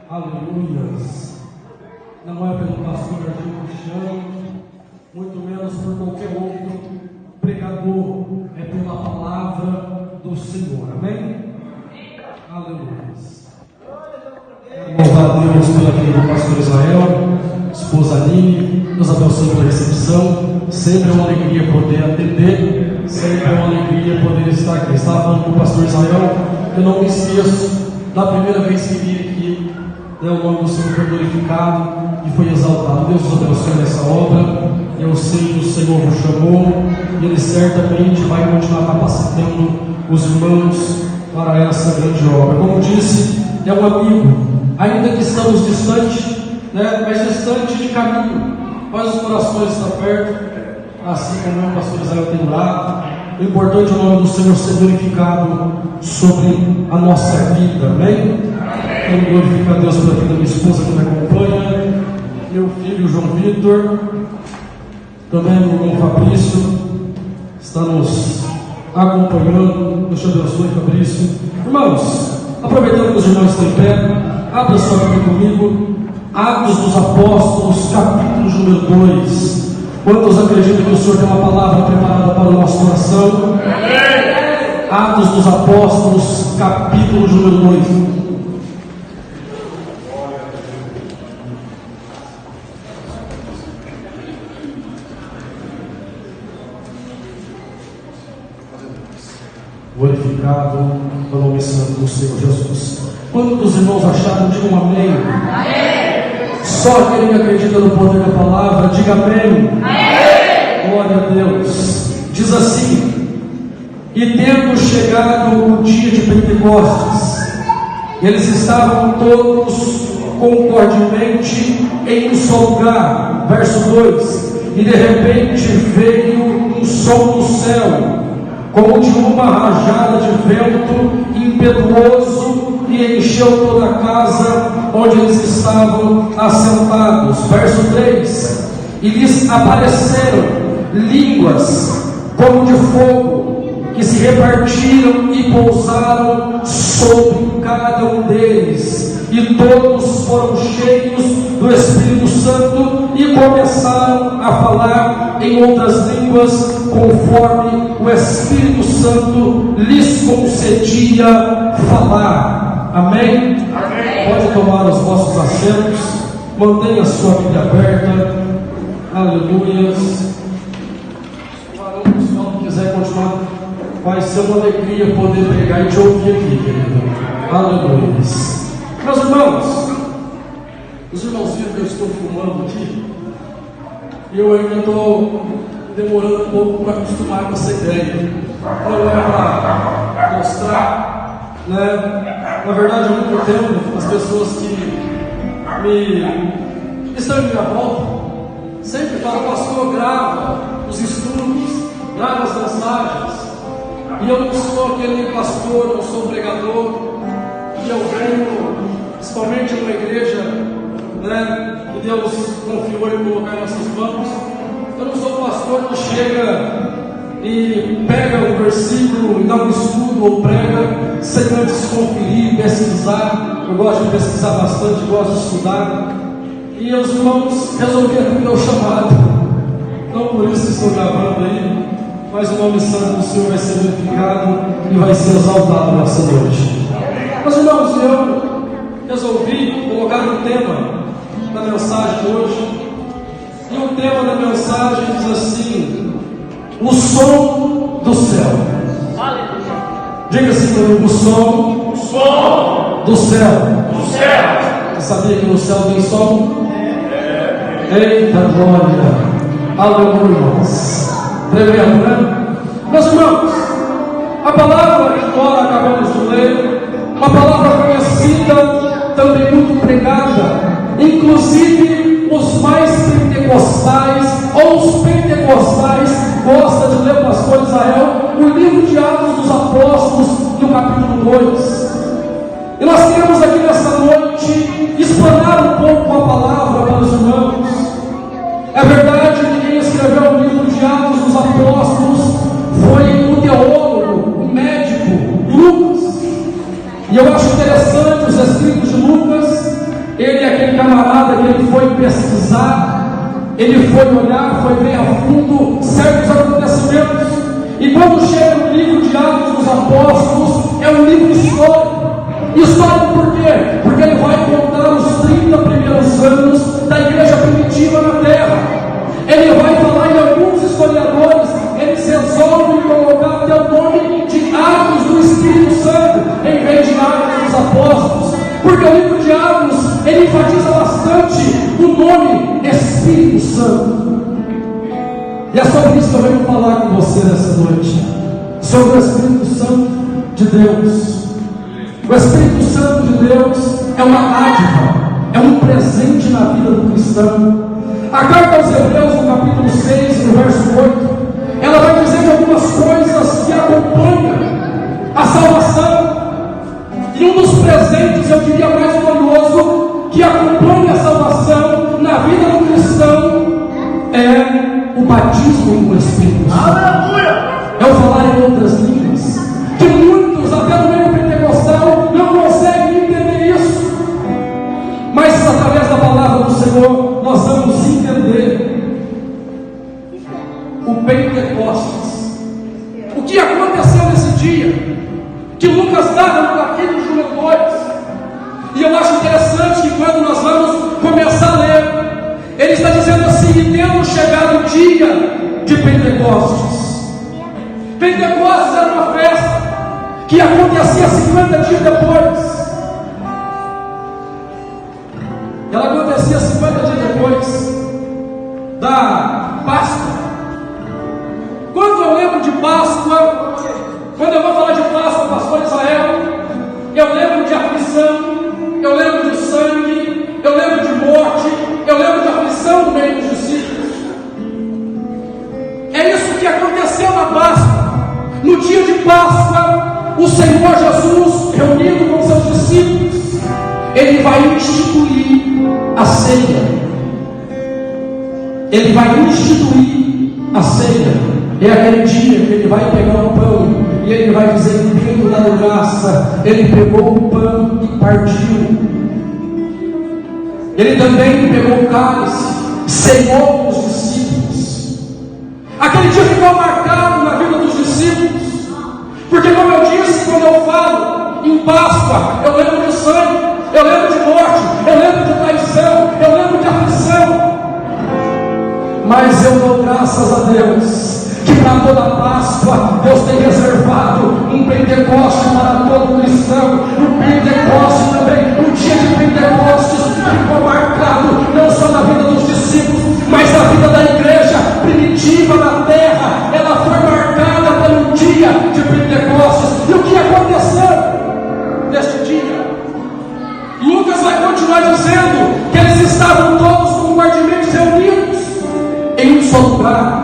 Aleluias. Não é pelo pastor Argel Cristiano, muito menos por qualquer outro pregador, é pela palavra do Senhor. Amém? Aleluias. Louvar a Deus pela vida do pastor Israel, esposa Aline. Deus abençoe pela recepção. Sempre é uma alegria poder atender, sempre é uma alegria poder estar aqui. Estava falando com o pastor Israel, eu não me esqueço da primeira vez que vim aqui, o nome do Senhor foi glorificado e foi exaltado. Deus nos abençoe nessa obra. Eu sei que o Senhor nos chamou e Ele certamente vai continuar capacitando os irmãos para essa grande obra. Como disse, é um amigo, ainda que estamos distante, mas distante de caminho, mas os corações estão perto, assim como o pastor Israel tem orado. O importante é o nome do Senhor ser glorificado sobre a nossa vida. Amém? Quero glorificar a Deus pela vida da minha esposa que me acompanha, meu filho João Vitor, também meu irmão Fabrício, está nos acompanhando. Deus te abençoe, Fabrício. Irmãos, aproveitando que os irmãos estão em pé, abra sua Bíblia comigo, Atos dos Apóstolos, capítulo número 2. Quantos acreditam que o Senhor tem uma palavra preparada para o nosso coração? Atos dos Apóstolos, capítulo número 2. Glorificado pelo nome santo do Senhor Jesus. Quantos irmãos acharam? Digam amém. Só aquele que acredita no poder da palavra, diga amém. Glória a Deus. Diz assim: e tendo chegado o dia de Pentecostes, eles estavam todos concordemente em um só lugar. Verso 2: e de repente veio um som do céu, como de uma rajada de vento impetuoso, e encheu toda a casa onde eles estavam assentados. Verso 3: e lhes apareceram línguas como de fogo, que se repartiram e pousaram sobre cada um deles, e todos foram cheios do Espírito Santo e começaram a falar em outras línguas, conforme o Espírito Santo lhes concedia falar. Amém? Pode tomar os vossos assentos, mantenha a sua Bíblia aberta. Aleluias. Se o irmão quiser continuar, vai ser uma alegria poder pregar e te ouvir aqui, querido. Aleluias. Meus irmãos, os irmãos viram que eu estou filmando aqui, e eu ainda estou demorando um pouco para acostumar com essa ideia. Não é para mostrar, na verdade, há muito tempo, as pessoas que estão em minha volta sempre falam: pastor, grava os estudos, grava as mensagens. E eu não sou aquele pastor, não sou pregador, e eu venho, principalmente numa igreja, que Deus confiou em colocar em nossas mãos. Eu não sou pastor que chega e pega um versículo e dá um estudo ou prega sem antes conferir, pesquisar. Eu gosto de pesquisar bastante, gosto de estudar. E os irmãos resolveram o meu chamado. Então por isso estou gravando aí. Mas o nome santo do Senhor vai ser glorificado e vai ser exaltado nessa noite. Mas irmãos, eu resolvi colocar um tema na mensagem hoje. E o tema da mensagem diz assim: o som do céu. Diga assim comigo: o som do céu. Você sabia que no céu tem som? Eita glória! Aleluia! Tremendo, né? Meus irmãos, a palavra que nós acabamos de ler, uma palavra conhecida, também muito pregada, inclusive os mais pentecostais ou os pentecostais gostam de ler o pastor Israel, o livro de Atos dos Apóstolos, no capítulo 2. E nós queremos aqui nessa noite explanar um pouco a palavra para os irmãos. É verdade que quem escreveu o livro de Atos dos Apóstolos foi o teólogo, o médico, Lucas. E eu acho interessante os escritos de Lucas, pesquisar, ele foi olhar, foi ver a fundo certos acontecimentos. E quando chega no livro de Atos dos Apóstolos, é um livro histórico. Histórico por quê? Porque ele vai contar os 30 primeiros anos da igreja primitiva na terra. Ele vai falar, e alguns historiadores, eles resolvem colocar até o nome de Atos do Espírito Santo, em vez de Atos dos Apóstolos. Porque o livro de Atos, ele enfatiza bastante o nome Espírito Santo. E é sobre isso que eu venho falar com você nessa noite, sobre o Espírito Santo de Deus. O Espírito Santo de Deus é uma dádiva, é um presente na vida do cristão. A carta aos Hebreus, no capítulo 6, no verso 8, ela vai dizer algumas coisas que acompanham a salvação. E um dos presentes, eu diria mais glorioso, que acompanha a salvação na vida do cristão é o batismo com o Espírito Santo. Aleluia! É o falar em outras línguas, que muitos, até no meio pentecostal, não conseguem entender isso. Mas através da palavra do Senhor, nós vamos entender o Pentecostes. O que aconteceu nesse dia, que Lucas dá no capítulo número 2. E eu acho interessante que quando nós vamos começar a ler, ele está dizendo assim: e tendo chegado o dia de Pentecostes. Pentecostes era uma festa que acontecia 50 dias depois. Ela acontecia 50 dias depois da Páscoa. Quando eu lembro de Páscoa, quando eu vou falar de Páscoa, pastor Israel, eu lembro de aflição, eu lembro de sangue, eu lembro de morte, eu lembro de aflição no meio dos discípulos. É isso que aconteceu na Páscoa. No dia de Páscoa, o Senhor Jesus, reunido com seus discípulos, ele vai instituir a ceia. Ele vai instituir a ceia. É aquele dia que ele vai pegar o pão e ele vai dizer, vindo da graça, ele pegou o pão e partiu. Ele também pegou o cálice, ceiou os discípulos. Aquele dia ficou marcado na vida dos discípulos, porque como eu disse, quando eu falo em Páscoa, eu lembro de sangue, eu lembro de morte, eu lembro de traição, eu lembro de aflição. Mas eu dou graças a Deus que para toda a Páscoa Deus tem reservado um Pentecostes para todo cristão. O Pentecostes também, o dia de Pentecostes ficou marcado não só na vida dos discípulos, mas na vida da igreja primitiva na terra. Ela foi marcada pelo dia de Pentecostes. E o que aconteceu neste dia? Lucas vai continuar dizendo que eles estavam todos compartimentos reunidos em um só lugar.